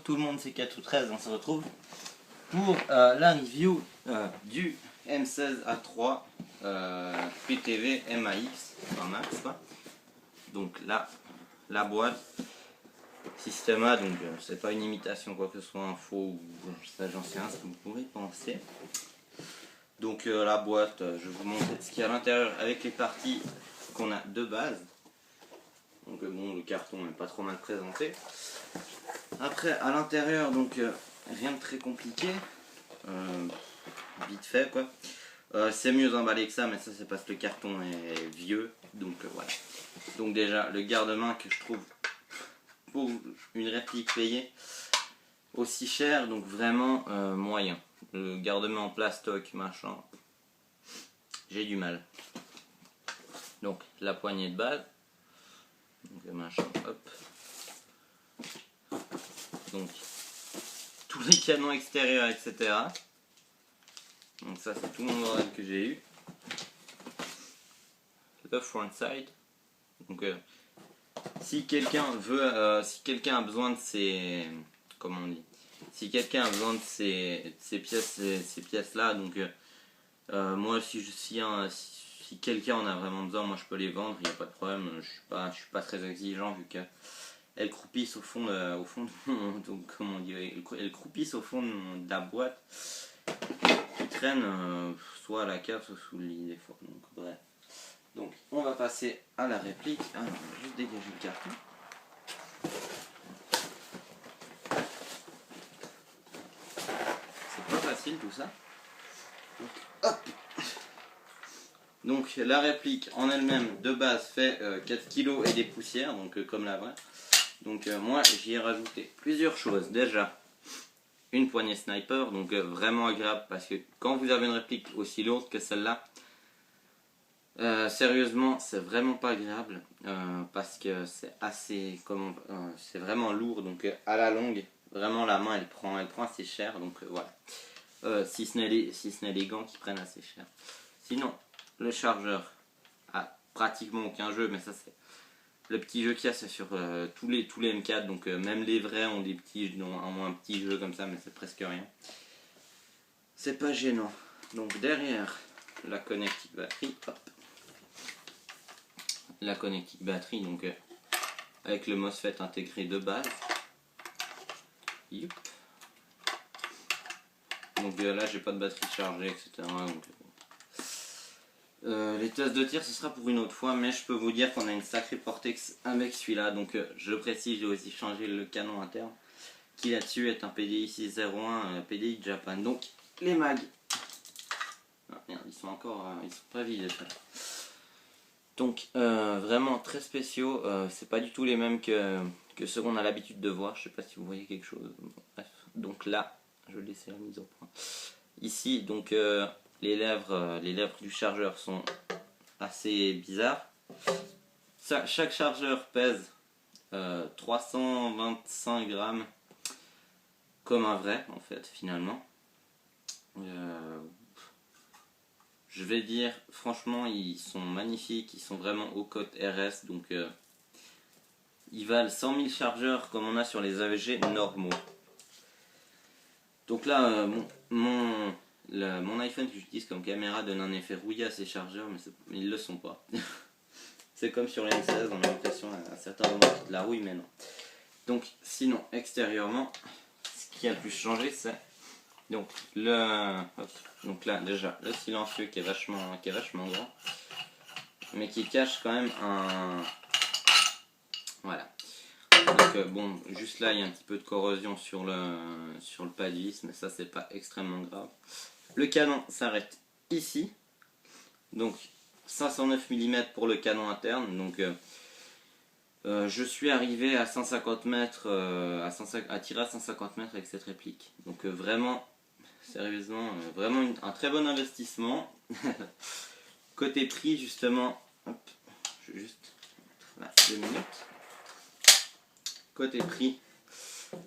tout le monde, c'est 4 ou 13, on se retrouve pour la review du M16A3 PTV MAX, enfin Max quoi. Donc là, la boîte Système A, donc c'est pas une imitation quoi que ce soit, un faux ou ça j'en sais rien, ce que vous pourrez penser. Donc la boîte, je vais vous montrer ce qu'il y a à l'intérieur avec les parties qu'on a de base. Donc bon, le carton n'est pas trop mal présenté. Après à l'intérieur, donc rien de très compliqué, vite fait quoi. C'est mieux emballé que ça, mais ça c'est parce que le carton est vieux, donc voilà. Donc déjà le garde-main que je trouve pour une réplique payée aussi cher, donc vraiment moyen. Le garde-main en plastoc machin, j'ai du mal. Donc la poignée de base, donc machin, hop. Donc tous les canons extérieurs, etc. Donc ça c'est tout mon modèle que j'ai eu. Le front side. Donc si quelqu'un veut, si quelqu'un a besoin de ces, comment on dit, si quelqu'un a besoin de ces pièces là, donc moi si quelqu'un en a vraiment besoin, moi je peux les vendre, il n'y a pas de problème. Je suis pas très exigeant vu que elles croupissent au fond de mon, donc comment on dit, elles croupissent au fond de la boîte, qui traînent soit à la cave soit sous le lit des fois. Donc bref. Donc on va passer à la réplique. Alors, on va juste dégager le carton. C'est pas facile tout ça. Donc, hop. Donc la réplique en elle-même de base fait 4 kg et des poussières, donc comme la vraie. Donc moi j'y ai rajouté plusieurs choses. Déjà une poignée sniper, donc vraiment agréable parce que quand vous avez une réplique aussi lourde que celle-là, sérieusement c'est vraiment pas agréable parce que c'est assez c'est vraiment lourd, donc à la longue vraiment la main elle prend assez cher, donc voilà, si ce n'est les gants qui prennent assez cher. Sinon le chargeur a pratiquement aucun jeu, mais ça c'est le petit jeu qu'il y a, c'est sur tous les M4, donc même les vrais ont un petit jeu comme ça, mais c'est presque rien, c'est pas gênant. Donc derrière la connectique batterie, hop, la connectique batterie, donc avec le MOSFET intégré de base. Youp. Donc là j'ai pas de batterie chargée, etc. Donc, les tests de tir ce sera pour une autre fois, mais je peux vous dire qu'on a une sacrée portée avec celui-là. Donc je précise, j'ai aussi changé le canon interne qui là-dessus est un PDI 601 PDI Japan. Donc les mags, ah, merde, ils sont pas vides. Donc vraiment très spéciaux, c'est pas du tout les mêmes que ceux qu'on a l'habitude de voir. Je sais pas si vous voyez quelque chose. Bref, donc là je vais laisser la mise au point. Ici donc les lèvres du chargeur sont assez bizarres. Chaque chargeur pèse 325 grammes comme un vrai en fait finalement. Je vais dire franchement ils sont magnifiques, ils sont vraiment haut cote RS, donc ils valent 100 000 chargeurs comme on a sur les AVG normaux. Donc là mon iPhone que j'utilise comme caméra donne un effet rouillé à ces chargeurs, mais ils le sont pas. C'est comme sur les M16, on a l'impression à certains moments de la rouille, mais non. Donc sinon extérieurement, ce qui a le plus changé c'est donc donc là déjà le silencieux qui est vachement grand, mais qui cache quand même un, voilà. Donc bon, juste là il y a un petit peu de corrosion sur le pas de vis, mais ça c'est pas extrêmement grave. Le canon s'arrête ici, donc 509 mm pour le canon interne. Donc je suis arrivé à 150 mètres, à tirer à 150 mètres avec cette réplique. Donc vraiment, sérieusement, vraiment un très bon investissement. Côté prix justement, hop, je vais juste, là, 2 minutes. Côté prix,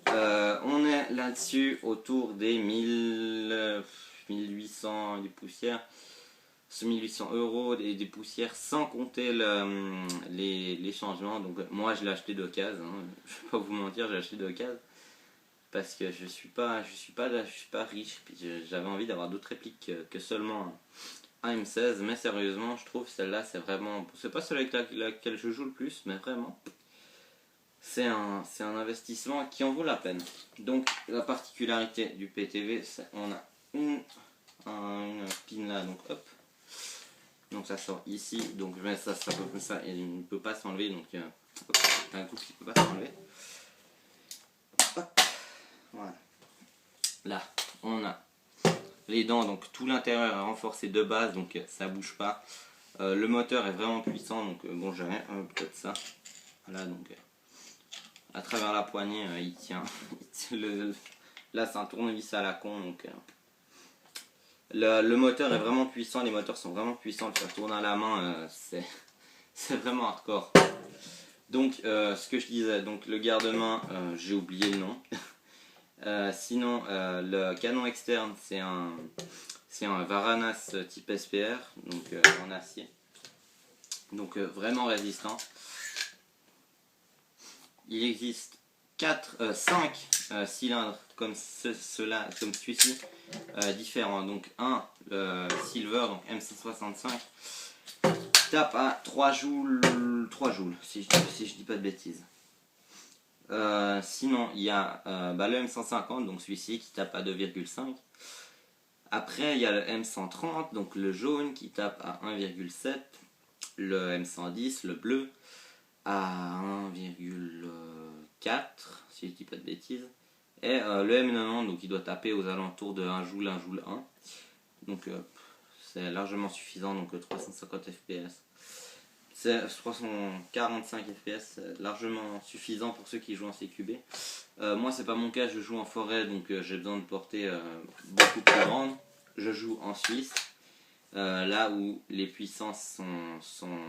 on est là-dessus autour des 1800 des poussières, 1800 € des poussières sans compter les changements. Donc moi je l'ai acheté d'occasion, hein. Je vais pas vous mentir, j'ai acheté d'occasion. parce que je suis pas riche, puis j'avais envie d'avoir d'autres répliques que seulement un M16, mais sérieusement, je trouve celle-là, c'est vraiment, c'est pas celle avec laquelle je joue le plus, mais vraiment, c'est un investissement qui en vaut la peine. Donc, la particularité du PTV, c'est on a une pin là, donc hop, donc ça sort ici, donc mais ça il ne peut pas s'enlever, donc hop, un coup qui ne peut pas s'enlever. Voilà. Là, on a les dents, donc tout l'intérieur est renforcé de base, donc ça bouge pas. Le moteur est vraiment puissant, donc bon, j'ai rien, peut-être ça. Voilà, donc à travers la poignée, il tient. Là, c'est un tournevis à la con, donc le moteur est vraiment puissant. Les moteurs sont vraiment puissants. Le faire tourner à la main, c'est vraiment hardcore. Donc, ce que je disais, donc le garde-main, j'ai oublié le nom. Sinon, le canon externe, c'est un Varanas type SPR, donc en acier. Donc vraiment résistant. Il existe 5 cylindres comme comme celui-ci, différents. Donc un Silver, donc M165, tape à 3 joules, si je dis pas de bêtises. Sinon, il y a le M150, donc celui-ci qui tape à 2,5. Après, il y a le M130, donc le jaune qui tape à 1,7. Le M110, le bleu, à 1,4, si je dis pas de bêtises. Et le M90, donc il doit taper aux alentours de 1 joule, 1 joule 1. Donc c'est largement suffisant, donc 350 fps. C'est 345 fps, c'est largement suffisant pour ceux qui jouent en CQB. Moi c'est pas mon cas, je joue en forêt, donc j'ai besoin de portée beaucoup plus grande. Je joue en Suisse, là où les puissances sont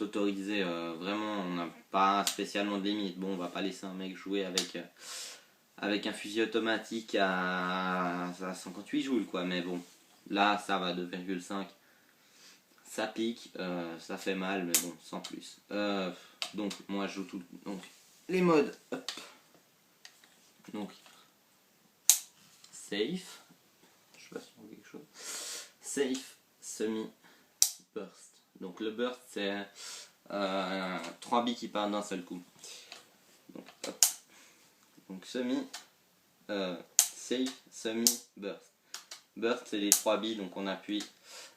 autorisées, vraiment on n'a pas spécialement de limite. Bon, on va pas laisser un mec jouer avec un fusil automatique à 58 joules quoi, mais bon, là ça va, 2,5. Ça pique, ça fait mal, mais bon, sans plus. Donc, moi, je joue tout. Donc, les modes. Hop. Donc, safe. Je sais pas si on voit quelque chose. Safe, semi, burst. Donc, le burst, c'est 3 billes qui partent d'un seul coup. Donc, hop. Donc, semi, safe, semi, burst. Burst, c'est les 3 billes, donc on appuie.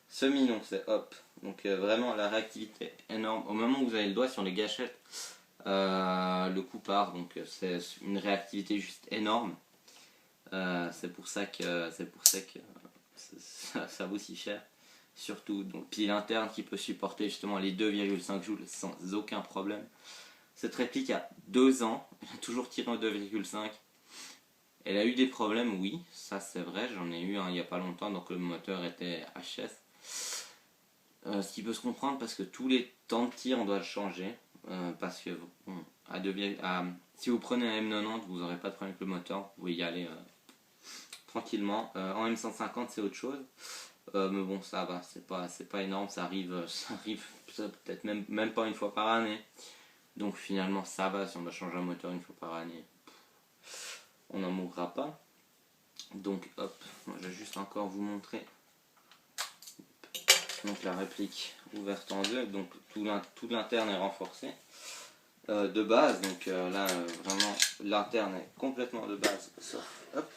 Semi, donc c'est hop. Donc vraiment la réactivité est énorme. Au moment où vous avez le doigt sur les gâchettes, le coup part. Donc c'est une réactivité juste énorme. C'est pour ça que ça vaut si cher. Surtout, donc pile interne qui peut supporter justement les 2,5 joules sans aucun problème. Cette réplique a 2 ans, elle a toujours tiré en 2,5. Elle a eu des problèmes, oui, ça c'est vrai, j'en ai eu un il n'y a pas longtemps, donc le moteur était HS. Ce qui peut se comprendre parce que tous les temps de tir on doit le changer, parce que bon, si vous prenez un M90 vous n'aurez pas de problème avec le moteur, vous pouvez y aller tranquillement. En M150 c'est autre chose, mais bon ça va, c'est pas énorme, ça arrive peut-être même pas une fois par année, donc finalement ça va. Si on doit changer un moteur une fois par année, on n'en mourra pas. Donc hop, moi je vais juste encore vous montrer donc la réplique ouverte en deux, donc tout l'interne est renforcé de base, donc là vraiment l'interne est complètement de base, sauf hop.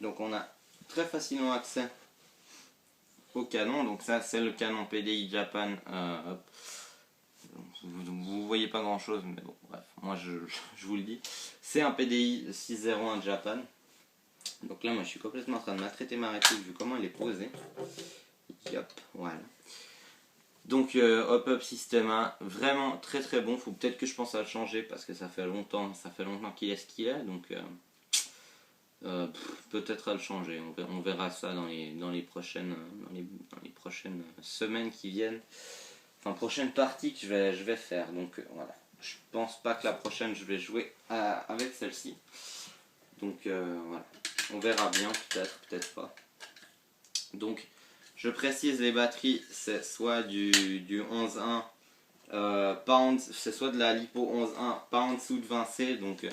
Donc on a très facilement accès au canon, donc ça c'est le canon PDI Japan, hop. Vous voyez pas grand chose, mais bon bref, moi je vous le dis, c'est un PDI 601 Japan. Donc là moi je suis complètement en train de maltraiter ma réplique vu comment elle est posée. Et hop, voilà. Donc hop système 1, vraiment très très bon. Faut peut-être que je pense à le changer parce que ça fait longtemps qu'il est ce qu'il est, donc peut-être à le changer. On verra ça dans les prochaines semaines qui viennent. Enfin, prochaine partie que je vais faire. Donc voilà. Je pense pas que la prochaine je vais jouer avec celle-ci. Donc voilà. On verra bien, peut-être pas. Donc je précise, les batteries c'est soit du 11.1 c'est soit de la lipo 11.1, pas en dessous de 20C, donc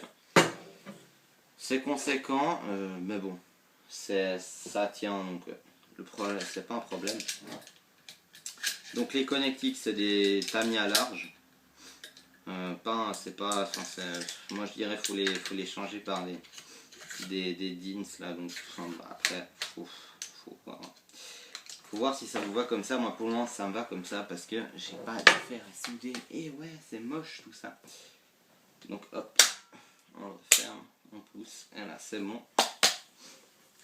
c'est conséquent, mais bon, ça tient, donc le problème, c'est pas un problème. Donc les connectiques, c'est des tamis à large. C'est pas, enfin, moi je dirais faut les changer par des DINS là, donc enfin, bah, après faut voir si ça vous va comme ça. Moi pour le moment ça me va comme ça parce que j'ai pas de fer à souder et ouais c'est moche tout ça. Donc hop, on ferme, on pousse et là c'est bon.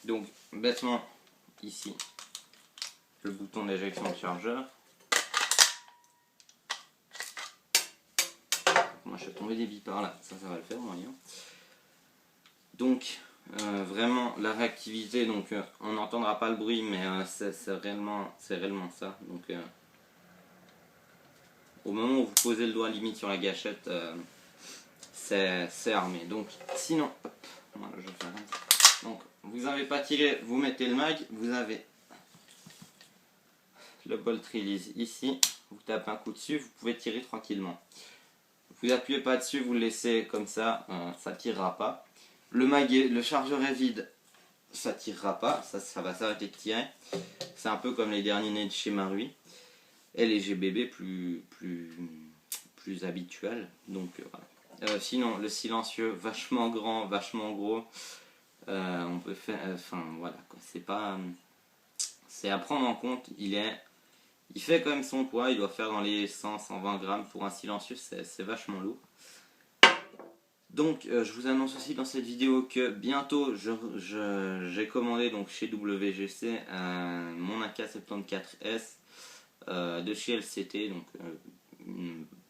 Donc bêtement ici le bouton d'éjection de chargeur. Moi je vais tomber des billes par là, ça va le faire moyen. Donc vraiment la réactivité, donc on n'entendra pas le bruit, mais c'est réellement ça. Donc au moment où vous posez le doigt limite sur la gâchette, c'est armé. Donc sinon, hop, voilà, je vais faire un... Donc vous n'avez pas tiré, vous mettez le mag, vous avez le bolt release ici, vous tapez un coup dessus, vous pouvez tirer tranquillement. Vous appuyez pas dessus, vous le laissez comme ça, ça tirera pas. Le chargeur est vide, ça tirera pas, ça va s'arrêter de tirer. C'est un peu comme les derniers nez de chez Marui. Et les GBB plus habituels. Donc voilà. Sinon, le silencieux, vachement grand, vachement gros. On peut faire. Enfin voilà, c'est pas. C'est à prendre en compte. Il fait quand même son poids, il doit faire dans les 100-120 grammes pour un silencieux, c'est vachement lourd. Donc je vous annonce aussi dans cette vidéo que bientôt j'ai commandé donc chez WGC mon AK74S de chez LCT. Donc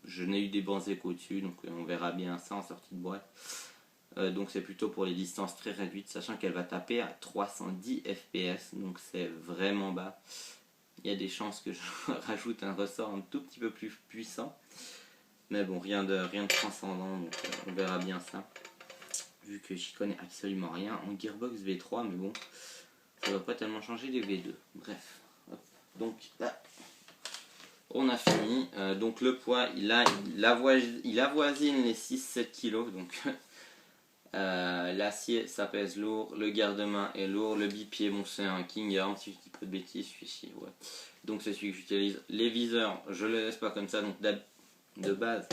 je n'ai eu des bons échos dessus, donc on verra bien ça en sortie de boîte. Donc c'est plutôt pour les distances très réduites, sachant qu'elle va taper à 310 fps, donc c'est vraiment bas. Il y a des chances que je rajoute un ressort un tout petit peu plus puissant. Mais bon, rien de transcendant, donc on verra bien ça. Vu que j'y connais absolument rien en Gearbox V3, mais bon, ça va pas tellement changer des V2. Bref, hop. Donc là, on a fini. Donc le poids, il avoisine les 6-7 kg. Donc l'acier, ça pèse lourd. Le garde-main est lourd. Le bipied, bon, c'est un King Arm, si je dis pas de bêtises, celui-ci, ouais. Donc c'est celui que j'utilise. Les viseurs, je le laisse pas comme ça, donc de base,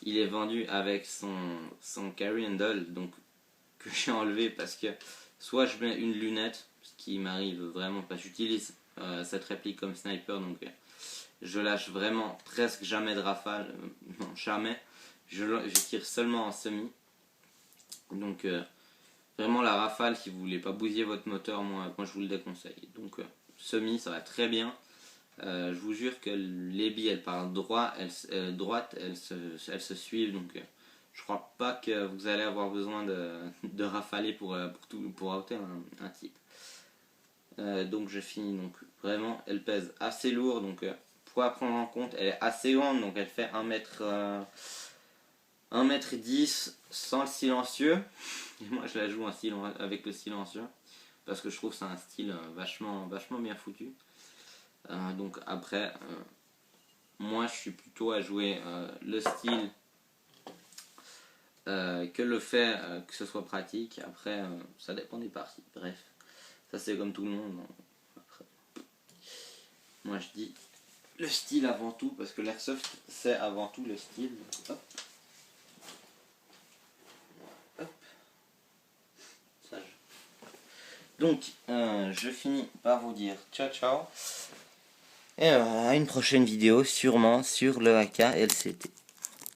il est vendu avec son carry handle, donc que j'ai enlevé parce que soit je mets une lunette, ce qui m'arrive vraiment pas, j'utilise cette réplique comme sniper, donc je lâche vraiment presque jamais de rafale, non jamais, je tire seulement en semi, donc vraiment la rafale, si vous voulez pas bousiller votre moteur, moi je vous le déconseille. Donc semi ça va très bien. Je vous jure que les billes elles partent droite, elles se suivent, donc je crois pas que vous allez avoir besoin de rafaler pour outer un type. Donc je finis, donc vraiment elle pèse assez lourd, donc pour prendre en compte elle est assez grande, donc elle fait 1m10 sans le silencieux, et moi je la joue avec le silencieux parce que je trouve que c'est un style vachement bien foutu. Donc après, moi je suis plutôt à jouer le style que le fait que ce soit pratique. Après, ça dépend des parties. Bref, ça c'est comme tout le monde. Après, moi je dis le style avant tout, parce que l'airsoft c'est avant tout le style. Hop. Hop. Donc, je finis par vous dire ciao ciao. Et à une prochaine vidéo, sûrement sur le AK LCT.